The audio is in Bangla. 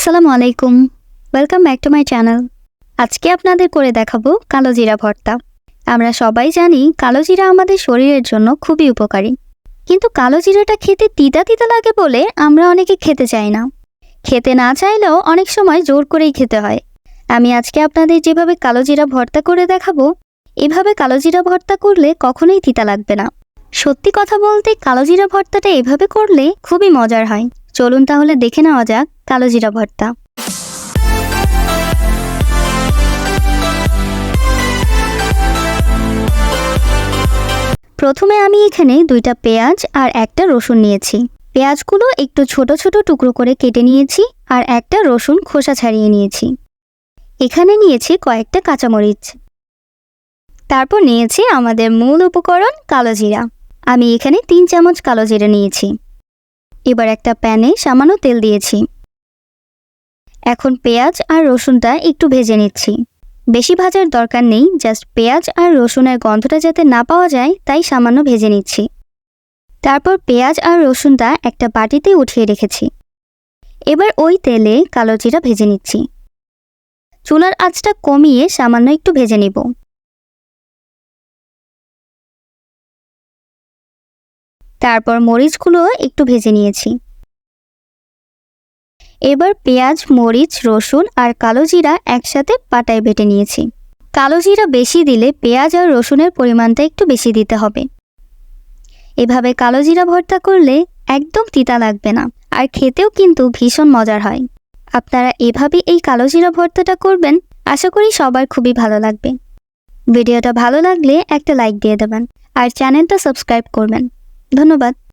আসসালামু আলাইকুম, welcome back to my channel. আজকে আপনাদের করে দেখাবো কালোজিরা ভর্তা। আমরা সবাই জানি কালোজিরা আমাদের শরীরের জন্য খুবই উপকারী, কিন্তু কালোজিরাটা খেতে তিতা তিতা লাগে বলে আমরা অনেকে খেতে চাই না। খেতে না চাইলেও অনেক সময় জোর করেই খেতে হয়। আমি আজকে আপনাদের যেভাবে কালোজিরা ভর্তা করে দেখাবো, এভাবে কালোজিরা ভর্তা করলে কখনোই তিতা লাগবে না। সত্যি কথা বলতে কালোজিরা ভর্তাটা এভাবে করলে খুবই মজার হয়। চলুন তাহলে দেখে নেওয়া যাক কালোজিরা ভর্তা। প্রথমে আমি এখানে 2টা পেঁয়াজ আর একটা রসুন নিয়েছি। পেঁয়াজগুলো একটু ছোট ছোট টুকরো করে কেটে নিয়েছি আর একটা রসুন খোসা ছাড়িয়ে নিয়েছি। এখানে নিয়েছি কয়েকটা কাঁচামরিচ। তারপর নিয়েছি আমাদের মূল উপকরণ কালোজিরা। আমি এখানে 3 চামচ কালোজিরা নিয়েছি। এবার একটা প্যানে সামান্য তেল দিয়েছি। এখন পেঁয়াজ আর রসুনটা একটু ভেজে নিচ্ছি। বেশি ভাজার দরকার নেই, জাস্ট পেঁয়াজ আর রসুনের গন্ধটা যাতে না পাওয়া যায় তাই সামান্য ভেজে নিচ্ছি। তারপর পেঁয়াজ আর রসুনটা একটা বাটিতে উঠিয়ে রেখেছি। এবার ওই তেলে কালোজিরা ভেজে নিচ্ছি। চুলার আঁচটা কমিয়ে সামান্য একটু ভেজে নিব। তারপর মরিচগুলো একটু ভেজে নিয়েছি। এবার পেঁয়াজ, মরিচ, রসুন আর কালোজিরা একসাথে পাটায় বেটে নিয়েছি। কালোজিরা বেশি দিলে পেঁয়াজ আর রসুনের পরিমাণটা একটু বেশি দিতে হবে। এভাবে কালোজিরা ভর্তা করলে একদম তিতা লাগবে না, আর খেতেও কিন্তু ভীষণ মজার হয়। আপনারা এভাবে এই কালোজিরা ভর্তাটা করবেন, আশা করি সবার খুবই ভালো লাগবে। ভিডিওটা ভালো লাগলে একটা লাইক দিয়ে দেবেন আর চ্যানেলটা সাবস্ক্রাইব করবেন। ধন্যবাদ।